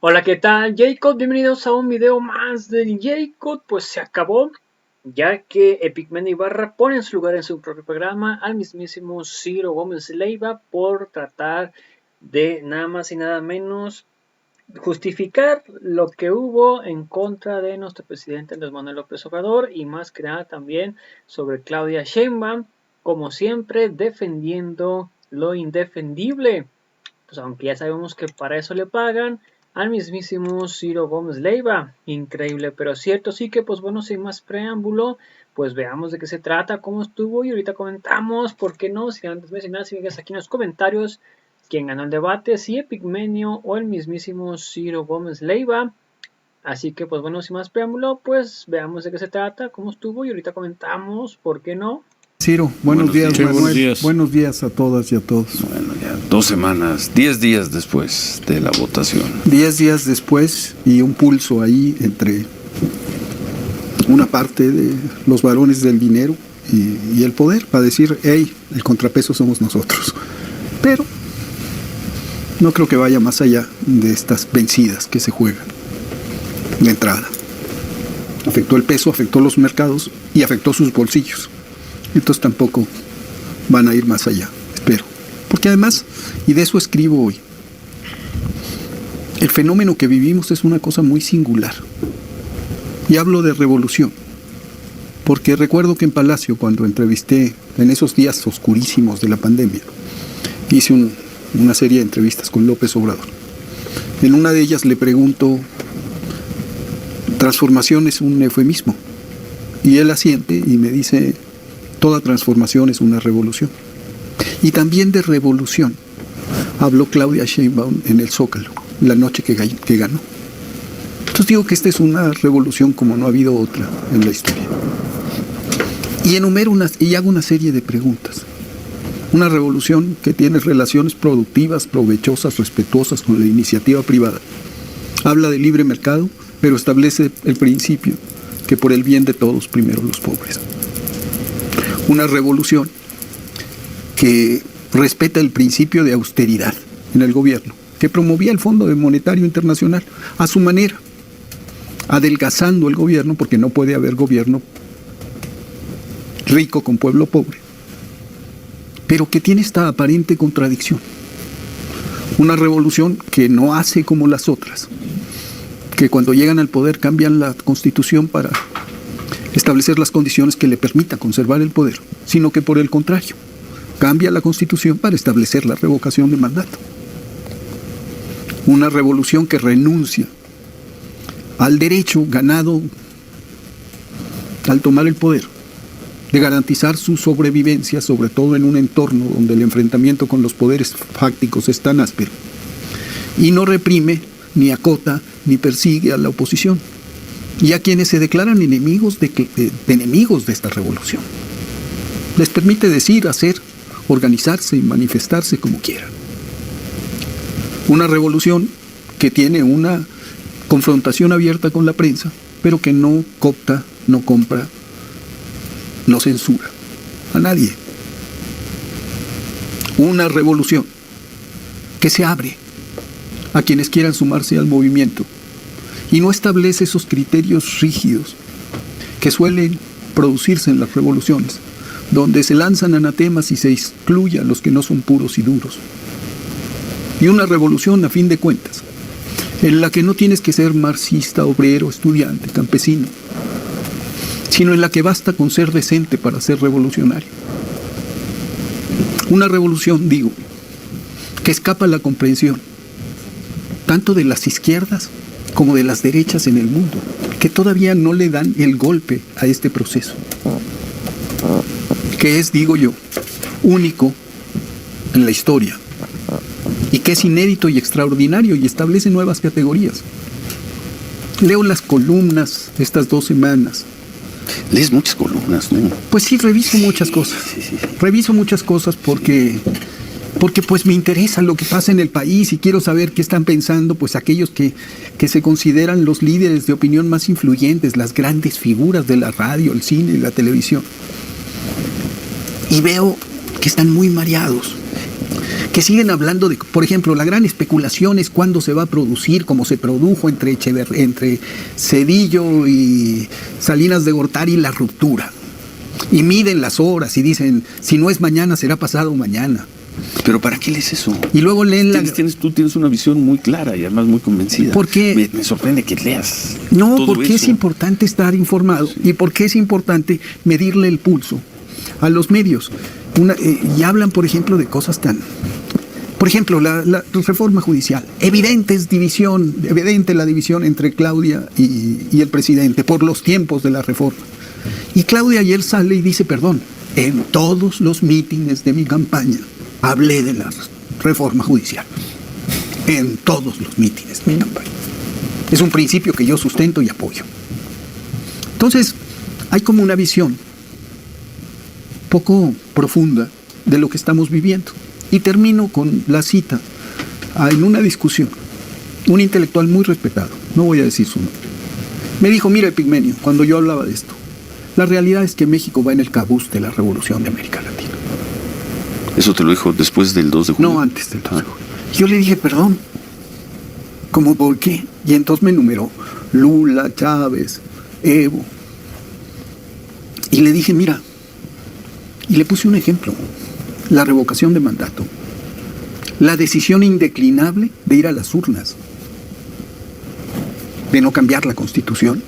Hola, ¿qué tal, Jacob? Bienvenidos a un video más del Jacob. Pues se acabó, ya que Epic Man Ibarra pone en su lugar en su propio programa al mismísimo Ciro Gómez Leiva por tratar de nada más y nada menos justificar lo que hubo en contra de nuestro presidente Andrés Manuel López Obrador y más que nada también sobre Claudia Sheinbaum, como siempre defendiendo lo indefendible. Pues aunque ya sabemos que para eso le pagan al mismísimo Ciro Gómez Leiva. Increíble, pero cierto. Sí que, pues bueno, sin más preámbulo, pues veamos de qué se trata, cómo estuvo y ahorita comentamos, ¿por qué no? Si antes mencionar, si vengas aquí en los comentarios quién ganó el debate, si Epigmenio o el mismísimo Ciro Gómez Leiva. Así que, pues bueno, sin más preámbulo, pues veamos de qué se trata, cómo estuvo y ahorita comentamos, ¿por qué no? Ciro, buenos días, Manuel. Buenos días. Buenos días a todas y a todos. Bueno, ya 2 semanas, 10 días después de la votación. 10 días después y un pulso ahí entre una parte de los varones del dinero y el poder para decir, hey, el contrapeso somos nosotros. Pero no creo que vaya más allá de estas vencidas que se juegan de entrada. Afectó el peso, afectó los mercados y afectó sus bolsillos. Entonces tampoco van a ir más allá, espero. Porque además, y de eso escribo hoy, el fenómeno que vivimos es una cosa muy singular. Y hablo de revolución, porque recuerdo que en Palacio, cuando entrevisté en esos días oscurísimos de la pandemia, hice una serie de entrevistas con López Obrador. En una de ellas le pregunto, ¿transformación es un eufemismo? Y él asiente y me dice, toda transformación es una revolución. Y también de revolución habló Claudia Sheinbaum en el Zócalo, la noche que ganó. Entonces digo que esta es una revolución como no ha habido otra en la historia. Y hago una serie de preguntas. Una revolución que tiene relaciones productivas, provechosas, respetuosas con la iniciativa privada. Habla de libre mercado, pero establece el principio que por el bien de todos, primero los pobres. Una revolución que respeta el principio de austeridad en el gobierno, que promovía el Fondo Monetario Internacional a su manera, adelgazando el gobierno, porque no puede haber gobierno rico con pueblo pobre, pero que tiene esta aparente contradicción. Una revolución que no hace como las otras, que cuando llegan al poder cambian la Constitución para establecer las condiciones que le permitan conservar el poder, sino que por el contrario, cambia la Constitución para establecer la revocación de mandato. Una revolución que renuncia al derecho ganado al tomar el poder, de garantizar su sobrevivencia, sobre todo en un entorno donde el enfrentamiento con los poderes fácticos es tan áspero, y no reprime, ni acota, ni persigue a la oposición, y a quienes se declaran enemigos de esta revolución. Les permite decir, hacer, organizarse y manifestarse como quieran. Una revolución que tiene una confrontación abierta con la prensa, pero que no coopta, no compra, no censura a nadie. Una revolución que se abre a quienes quieran sumarse al movimiento y no establece esos criterios rígidos que suelen producirse en las revoluciones, donde se lanzan anatemas y se excluye a los que no son puros y duros. Y una revolución, a fin de cuentas, en la que no tienes que ser marxista, obrero, estudiante, campesino, sino en la que basta con ser decente para ser revolucionario. Una revolución, digo, que escapa a la comprensión tanto de las izquierdas como de las derechas en el mundo, que todavía no le dan el golpe a este proceso, que es, digo yo, único en la historia, y que es inédito y extraordinario y establece nuevas categorías. Leo las columnas estas 2 semanas. Lees muchas columnas, ¿no? Pues sí, reviso muchas cosas. Reviso muchas cosas porque pues me interesa lo que pasa en el país y quiero saber qué están pensando pues aquellos que se consideran los líderes de opinión más influyentes, las grandes figuras de la radio, el cine y la televisión. Y veo que están muy mareados, que siguen hablando de, por ejemplo, la gran especulación es cuándo se va a producir, como se produjo entre Zedillo y Salinas de Gortari, la ruptura. Y miden las horas y dicen, si no es mañana, será pasado mañana. ¿Pero para qué lees eso? Y luego leen Tú tienes una visión muy clara y además muy convencida. ¿Por qué? Me sorprende que leas. No, todo porque eso. es importante estar informado, sí. Y porque es importante medirle el pulso a los medios. Y hablan, por ejemplo, de cosas tan... Por ejemplo, la reforma judicial. Evidente la división entre Claudia y el presidente por los tiempos de la reforma. Y Claudia ayer sale y dice, perdón, en todos los mítines de mi campaña hablé de la reforma judicial. En todos los mítines de mi campaña. Es un principio que yo sustento y apoyo. Entonces, hay como una visión poco profunda de lo que estamos viviendo. Y termino con la cita en una discusión. Un intelectual muy respetado, no voy a decir su nombre, me dijo, mira Epigmenio, cuando yo hablaba de esto, la realidad es que México va en el cabuz de la revolución de América Latina. ¿Eso te lo dijo después del 2 de julio? No, antes del 2 de julio. Yo le dije, perdón, ¿cómo por qué? Y entonces me enumeró Lula, Chávez, Evo. Y le dije, mira, y le puse un ejemplo. La revocación de mandato, la decisión indeclinable de ir a las urnas, de no cambiar la Constitución,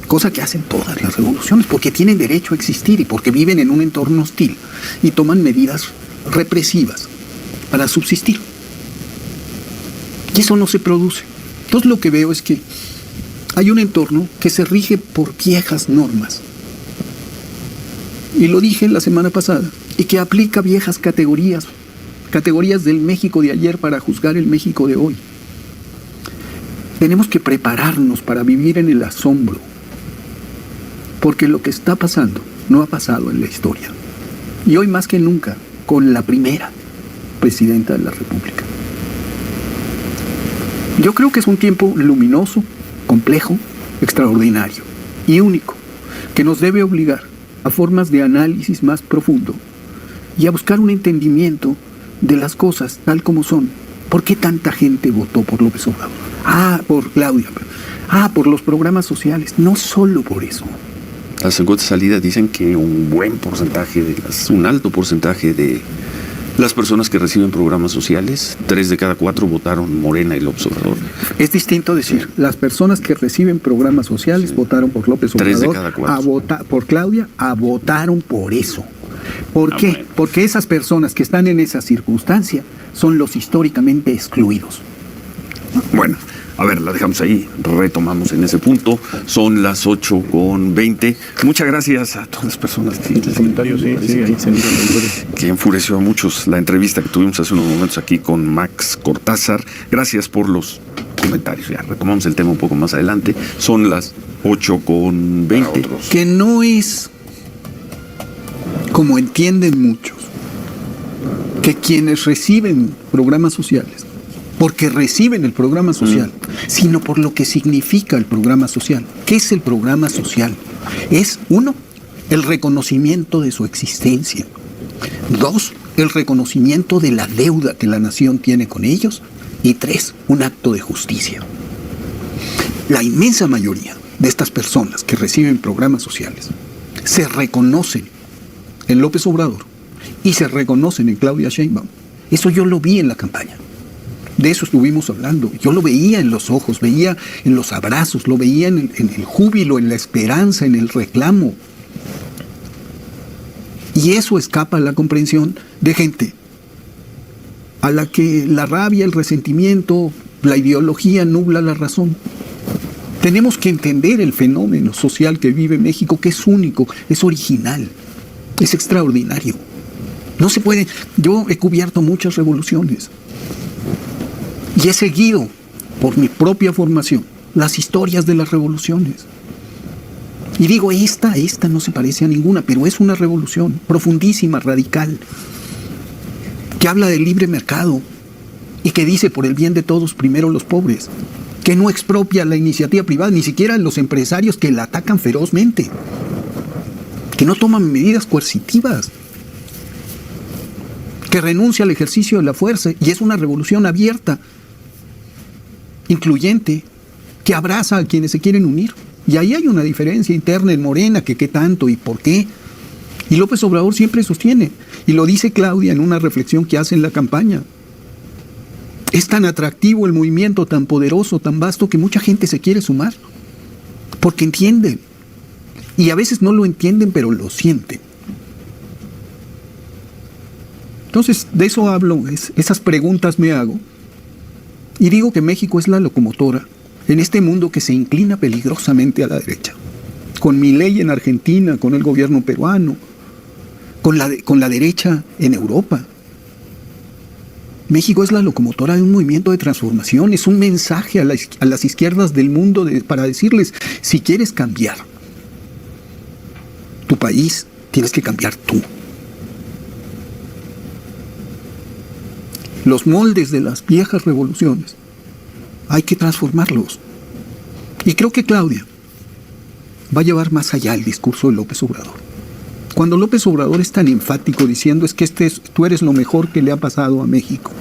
cosa que hacen todas las revoluciones, porque tienen derecho a existir y porque viven en un entorno hostil y toman medidas represivas para subsistir. Y eso no se produce. Entonces lo que veo es que hay un entorno que se rige por viejas normas. Y lo dije la semana pasada, y que aplica viejas categorías del México de ayer para juzgar el México de hoy. Tenemos que prepararnos para vivir en el asombro, porque lo que está pasando no ha pasado en la historia. Y hoy más que nunca, con la primera presidenta de la República. Yo creo que es un tiempo luminoso, complejo, extraordinario y único, que nos debe obligar a formas de análisis más profundo y a buscar un entendimiento de las cosas tal como son. ¿Por qué tanta gente votó por López Obrador? Por Claudia. Por los programas sociales. No solo por eso. Las encuestas de salida dicen que un alto porcentaje de las personas que reciben programas sociales, 3 de cada 4 votaron Morena y López Obrador. Es distinto decir, las personas que reciben programas sociales votaron por López Obrador. 3 de cada 4. Por Claudia, votaron por eso. ¿Por qué? Bueno. Porque esas personas que están en esa circunstancia son los históricamente excluidos. Bueno, a ver, la dejamos ahí, retomamos en ese punto. Son las 8:20. Muchas gracias a todas las personas que enfureció a muchos la entrevista que tuvimos hace unos momentos aquí con Max Cortázar. Gracias por los comentarios. Ya retomamos el tema un poco más adelante. Son las 8:20. Que no es, como entienden muchos, que quienes reciben programas sociales, porque reciben el programa social, sino por lo que significa el programa social. ¿Qué es el programa social? Es, 1, el reconocimiento de su existencia. 2, el reconocimiento de la deuda que la nación tiene con ellos. Y 3, un acto de justicia. La inmensa mayoría de estas personas que reciben programas sociales se reconocen en López Obrador y se reconocen en Claudia Sheinbaum. Eso yo lo vi en la campaña. De eso estuvimos hablando. Yo lo veía en los ojos, veía en los abrazos, lo veía en el júbilo, en la esperanza, en el reclamo. Y eso escapa a la comprensión de gente a la que la rabia, el resentimiento, la ideología nubla la razón. Tenemos que entender el fenómeno social que vive México, que es único, es original, es extraordinario. No se puede. Yo he cubierto muchas revoluciones y he seguido, por mi propia formación, las historias de las revoluciones. Y digo, esta no se parece a ninguna, pero es una revolución profundísima, radical, que habla del libre mercado y que dice por el bien de todos, primero los pobres, que no expropia la iniciativa privada, ni siquiera los empresarios que la atacan ferozmente, que no toman medidas coercitivas, que renuncia al ejercicio de la fuerza, y es una revolución abierta, incluyente, que abraza a quienes se quieren unir. Y ahí hay una diferencia interna en Morena, que qué tanto y por qué. Y López Obrador siempre sostiene, y lo dice Claudia en una reflexión que hace en la campaña, es tan atractivo el movimiento, tan poderoso, tan vasto, que mucha gente se quiere sumar, porque entienden. Y a veces no lo entienden, pero lo sienten. Entonces, de eso hablo, esas preguntas me hago, y digo que México es la locomotora en este mundo que se inclina peligrosamente a la derecha. Con Milei en Argentina, con el gobierno peruano, con la derecha en Europa. México es la locomotora de un movimiento de transformación, es un mensaje a las izquierdas del mundo para decirles, si quieres cambiar tu país, tienes que cambiar tú. Los moldes de las viejas revoluciones hay que transformarlos. Y creo que Claudia va a llevar más allá el discurso de López Obrador. Cuando López Obrador es tan enfático diciendo es que tú eres lo mejor que le ha pasado a México,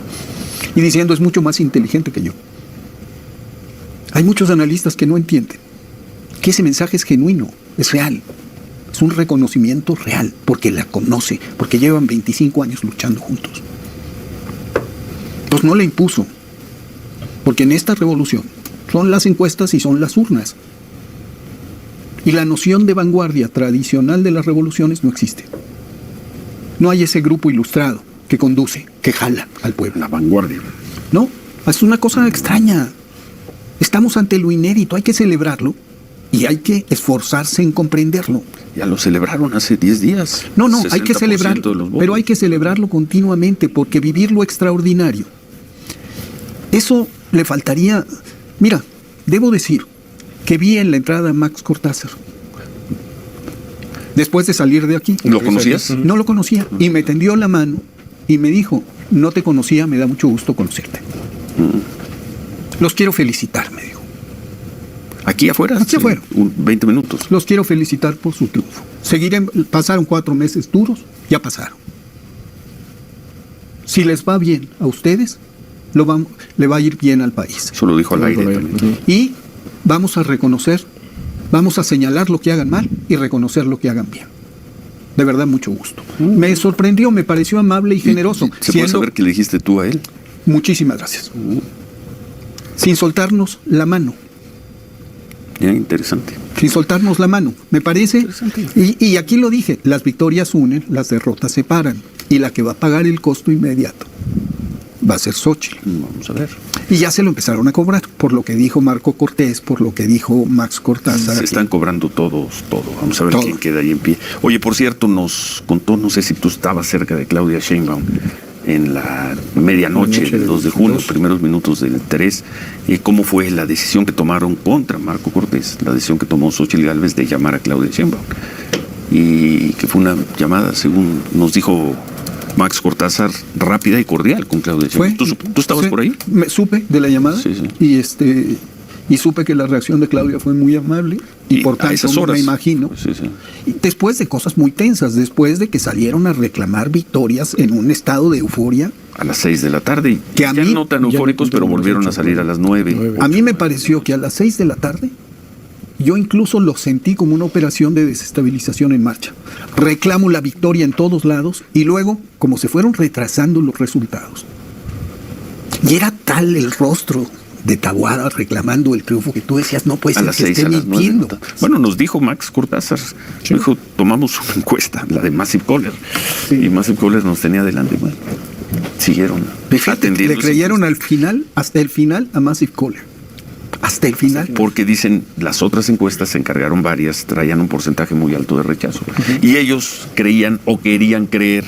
y diciendo es mucho más inteligente que yo, hay muchos analistas que no entienden que ese mensaje es genuino, es real, es un reconocimiento real, porque la conoce, porque llevan 25 años luchando juntos. Entonces no le impuso, porque en esta revolución son las encuestas y son las urnas. Y la noción de vanguardia tradicional de las revoluciones no existe. No hay ese grupo ilustrado que conduce, que jala al pueblo. La vanguardia. No, es una cosa extraña. Estamos ante lo inédito, hay que celebrarlo y hay que esforzarse en comprenderlo. Ya lo celebraron hace 10 días. No, hay que celebrarlo, pero hay que celebrarlo continuamente, porque vivir lo extraordinario, eso le faltaría. Mira, debo decir que vi en la entrada a Max Cortázar. Después de salir de aquí. ¿Lo conocías? No lo conocía. Y me tendió la mano y me dijo, no te conocía, me da mucho gusto conocerte. Los quiero felicitar, me dijo. ¿Aquí afuera? Aquí afuera. 20 minutos. Los quiero felicitar por su triunfo. Pasaron 4 meses duros, ya pasaron. Si les va bien a ustedes, le va a ir bien al país. Eso lo dijo al aire también. Y vamos a reconocer, vamos a señalar lo que hagan mal y reconocer lo que hagan bien. De verdad, mucho gusto. Me sorprendió, me pareció amable y generoso. ¿Se puede saber qué le dijiste tú a él? Muchísimas gracias. Sin soltarnos la mano. Interesante. Sin soltarnos la mano, me parece. Y aquí lo dije, las victorias unen, las derrotas separan. Y la que va a pagar el costo inmediato va a ser Xóchitl. Vamos a ver. Y ya se lo empezaron a cobrar, por lo que dijo Marco Cortés, por lo que dijo Max Cortázar. Se están cobrando todos, todo. Vamos a ver quién queda ahí en pie. Oye, por cierto, nos contó, no sé si tú estabas cerca de Claudia Sheinbaum, en la medianoche del 2 de junio, los primeros minutos del 3, cómo fue la decisión que tomaron contra Marco Cortés, la decisión que tomó Xóchitl Gálvez de llamar a Claudia Sheinbaum. Y que fue una llamada, según nos dijo Max Cortázar, rápida y cordial con Claudia Sheinbaum. ¿Tú estabas por ahí? Me supe de la llamada. Sí, sí. Y supe que la reacción de Claudia fue muy amable y por tanto me imagino, después de cosas muy tensas, después de que salieron a reclamar victorias en un estado de euforia. A las 6 de la tarde, que a mí, no tan eufóricos, pero volvieron a salir a las 9. A mí me pareció que a las 6 de la tarde yo incluso lo sentí como una operación de desestabilización en marcha. Reclamo la victoria en todos lados y luego, como se fueron retrasando los resultados, y era tal el rostro de Taboada reclamando el triunfo que tú decías, no puede ser que esté mintiendo. Bueno, nos dijo Max Cortázar, dijo, tomamos una encuesta, la de Massive Caller, y Massive Caller nos tenía adelante. Bueno, siguieron atendiendo. Le creyeron al final, hasta el final, a Massive Caller. Hasta el final. Porque dicen, las otras encuestas se encargaron varias, traían un porcentaje muy alto de rechazo. Y ellos creían o querían creer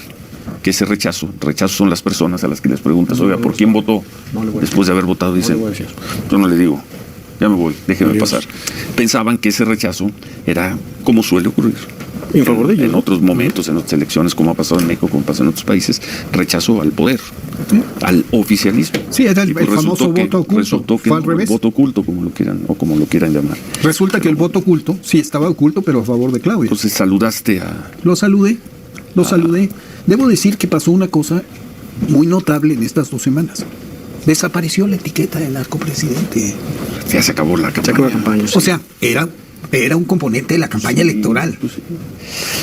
que ese rechazo son las personas a las que les preguntas, oiga, ¿por quién votó? Después de haber votado, dicen, yo no le digo, ya me voy, déjeme pasar. Pensaban que ese rechazo era como suele ocurrir. En favor de ellos. En otros momentos, en otras elecciones, como ha pasado en México, como pasa en otros países, rechazo al poder, al oficialismo. Sí, era el famoso voto oculto. Resultó que el voto oculto, como lo quieran llamar. Resulta que el voto oculto sí estaba oculto, pero a favor de Claudia. Entonces saludaste a... Lo saludé. Debo decir que pasó una cosa muy notable en estas 2 semanas. Desapareció la etiqueta de narcopresidente. Ya se acabó la campaña. O sea, era un componente de la campaña electoral. Pues sí.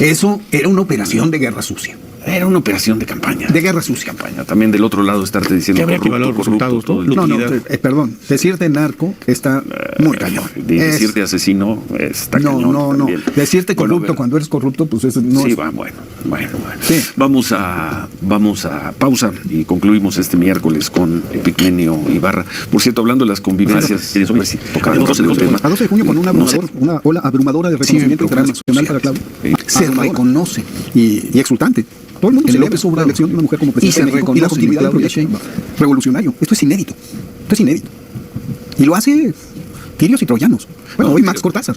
Eso era una operación de guerra sucia. Era una operación de campaña. De guerra sucia. También del otro lado estarte diciendo que habría que evaluar los resultados, todo. No, perdón. Decirte narco está muy cañón. Decirte asesino está cañón. No. Decirte corrupto bueno, cuando eres corrupto, pues eso no sí, es... bueno. Sí. Vamos a pausa y concluimos este miércoles con Epigmenio Ibarra. Por cierto, hablando de las convivencias, a 12 de junio con una ola abrumadora de reconocimiento internacional para Claudia. Se reconoce y exultante. Todo el mundo celebra la elección de una mujer como presidenta de México y la continuidad de Claudia Sheinbaum. Revolucionario. Esto es inédito. Y lo hace tirios y troyanos. Bueno, hoy Max Cortázar.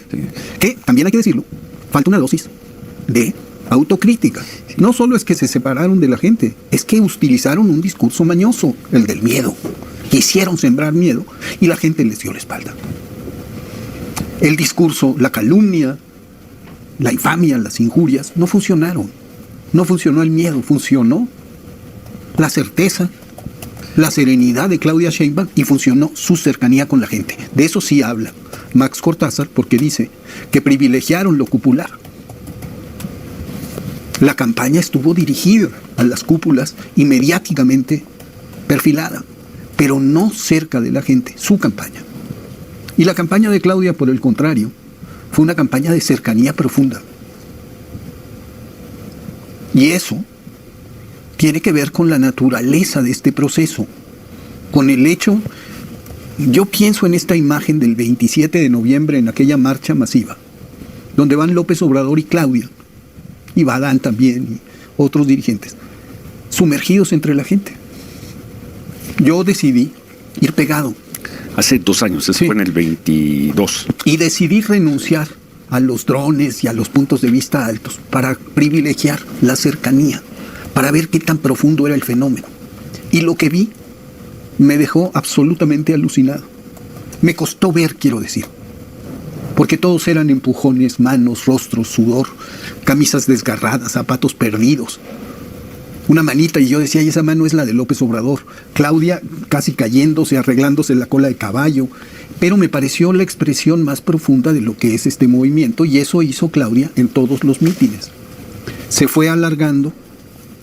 Que, también hay que decirlo, falta una dosis de autocrítica. No solo es que se separaron de la gente, es que utilizaron un discurso mañoso, el del miedo. Quisieron sembrar miedo y la gente les dio la espalda. El discurso, la calumnia, la infamia, las injurias, no funcionaron. No funcionó el miedo, funcionó la certeza, la serenidad de Claudia Sheinbaum y funcionó su cercanía con la gente. De eso sí habla Max Cortázar, porque dice que privilegiaron lo cupular. La campaña estuvo dirigida a las cúpulas y mediáticamente perfilada, pero no cerca de la gente, su campaña. Y la campaña de Claudia, por el contrario, fue una campaña de cercanía profunda. Y eso tiene que ver con la naturaleza de este proceso, con el hecho, yo pienso en esta imagen del 27 de noviembre en aquella marcha masiva, donde van López Obrador y Claudia, y Badán también, y otros dirigentes, sumergidos entre la gente. Yo decidí ir pegado. Hace 2 años, eso fue en el 22. Y decidí renunciar a los drones y a los puntos de vista altos para privilegiar la cercanía, para ver qué tan profundo era el fenómeno. Y lo que vi me dejó absolutamente alucinado. Me costó ver, quiero decir, porque todos eran empujones, manos, rostros, sudor, camisas desgarradas, zapatos perdidos. Una manita, y yo decía, y esa mano es la de López Obrador. Claudia casi cayéndose, arreglándose la cola de caballo. Pero me pareció la expresión más profunda de lo que es este movimiento, y eso hizo Claudia en todos los mítines. Se fue alargando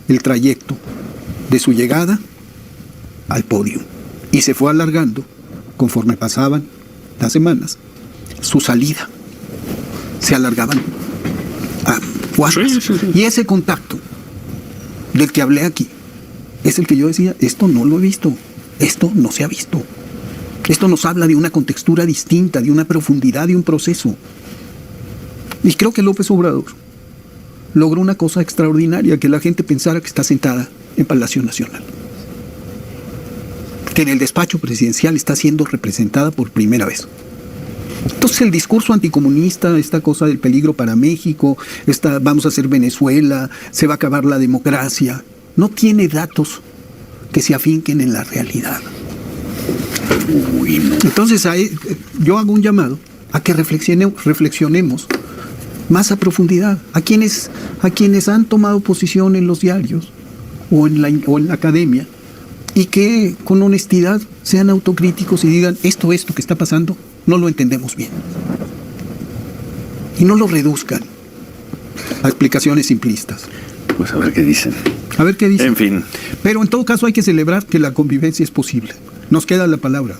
el trayecto de su llegada al podio, y se fue alargando conforme pasaban las semanas. Su salida se alargaban a cuadras. Sí. Y ese contacto del que hablé aquí es el que yo decía, esto no lo he visto, esto no se ha visto. Esto nos habla de una contextura distinta, de una profundidad, de un proceso. Y creo que López Obrador logró una cosa extraordinaria, que la gente pensara que está sentada en Palacio Nacional, que en el despacho presidencial está siendo representada por primera vez. Entonces el discurso anticomunista, esta cosa del peligro para México, vamos a hacer Venezuela, se va a acabar la democracia, no tiene datos que se afinquen en la realidad. Entonces yo hago un llamado a que reflexionemos más a profundidad, a quienes han tomado posición en los diarios o en la academia, y que con honestidad sean autocríticos y digan, esto que está pasando no lo entendemos bien, y no lo reduzcan a explicaciones simplistas. Pues a ver qué dicen. En fin. Pero en todo caso hay que celebrar que la convivencia es posible. Nos queda la palabra.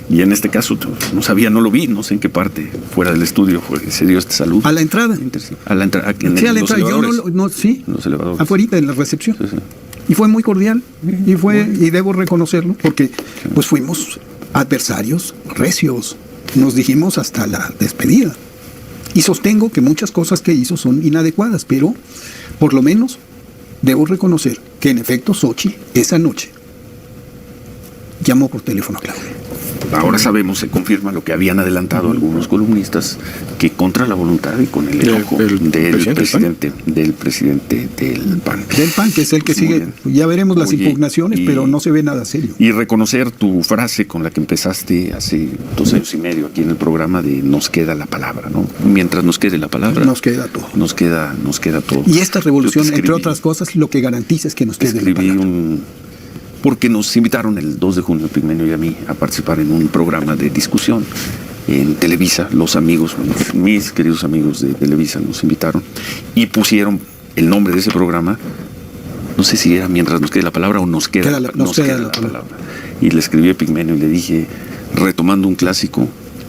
Y en este caso, no sabía, no lo vi, no sé en qué parte, fuera del estudio, se dio esta salud. A la entrada. A la entrada. Sí, a la entrada. Yo sí. Los elevadores. Afuerita, en la recepción. Sí. Y fue muy cordial. Y debo reconocerlo, porque pues fuimos adversarios recios. Nos dijimos hasta la despedida. Y sostengo que muchas cosas que hizo son inadecuadas, pero por lo menos debo reconocer que en efecto Xochitl esa noche llamó por teléfono a Claudia. ahora sabemos, se confirma lo que habían adelantado algunos columnistas, que contra la voluntad y con el enojo del presidente del PAN. Del PAN, que es el que sigue. Ya veremos las impugnaciones, pero no se ve nada serio. Y reconocer tu frase con la que empezaste hace 2 años y medio aquí en el programa de nos queda la palabra, ¿no? Mientras nos quede la palabra, nos queda todo. Nos queda todo. Y esta revolución, entre otras cosas, lo que garantiza es que nos quede la palabra. Porque nos invitaron el 2 de junio, Pigmenio y a mí, a participar en un programa de discusión en Televisa. Los amigos, mis queridos amigos de Televisa nos invitaron y pusieron el nombre de ese programa, no sé si era mientras nos quede la palabra o nos queda la palabra. Y le escribí a Pigmenio y le dije, retomando un clásico,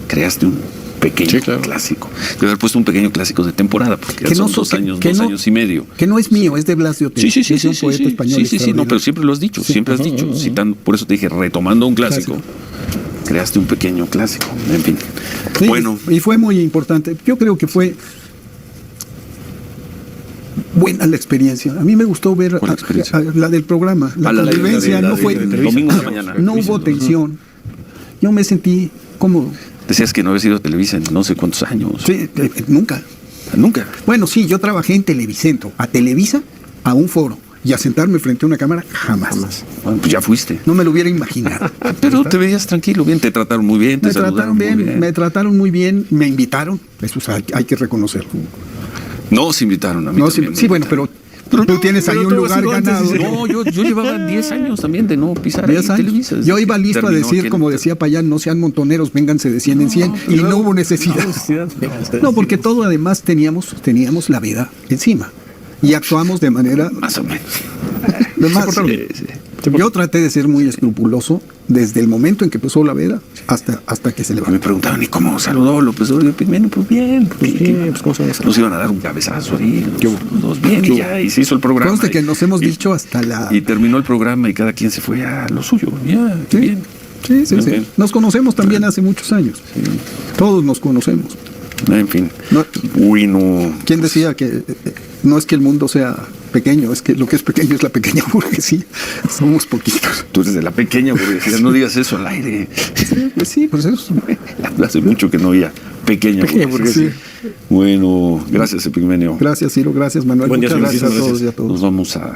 creaste un pequeño clásico. Debe haber puesto un pequeño clásico de temporada, porque que son no, 2 años, 2 años y medio. Que no es mío, es de Blas de Otero. Sí, un poeta español. Sí, no, pero siempre lo has dicho, siempre has dicho, citando, por eso te dije, retomando un clásico, creaste un pequeño clásico, en fin. Sí, bueno. Y fue muy importante. Yo creo que fue buena la experiencia. A mí me gustó ver la del programa. La convivencia no fue. Domingo de la mañana. No hubo tensión. Yo me sentí cómodo. Decías que no habías ido a Televisa en no sé cuántos años. Sí, nunca. ¿Nunca? Bueno, sí, yo trabajé en Televicentro. A Televisa, a un foro. Y a sentarme frente a una cámara, jamás. Bueno, pues ya fuiste. No me lo hubiera imaginado. Pero te veías tranquilo, bien, te trataron muy bien, me trataron muy bien, me invitaron. Eso hay que reconocerlo. Nos invitaron a mí. Sí, bueno, pero tú tienes ahí un lugar ganado. No, yo llevaba 10 años también de no pisar ahí Televisa. Yo iba listo a decir, como decía Payán, no sean montoneros, vénganse de 100 en 100. Y no hubo necesidad. No, porque todo además teníamos la veda encima. Y actuamos de manera... Más o menos. Yo traté de ser muy escrupuloso desde el momento en que empezó la veda hasta que se levantó. Me preguntaban, ¿y cómo saludó López Obrador? Pigmenio, pues bien. ¿Cómo se nos iban a dar un cabezazo ahí. Los bien, y ya, y se hizo el programa. Conste que nos hemos dicho hasta la... Y terminó el programa y cada quien se fue a lo suyo. Ya, bien. Sí. Nos conocemos también hace muchos años. Sí. Todos nos conocemos. En fin. ¿Quién decía que no es que el mundo sea pequeño, es que lo que es pequeño es la pequeña burguesía? Somos poquitos. Tú eres de la pequeña burguesía, no digas eso al aire. Sí, pues eso. Hace mucho que no había pequeña burguesía. Sí. Bueno, gracias, Epigmenio. Gracias, Ciro, gracias, Manuel. Muchas gracias a todos y a todos. Nos vamos a...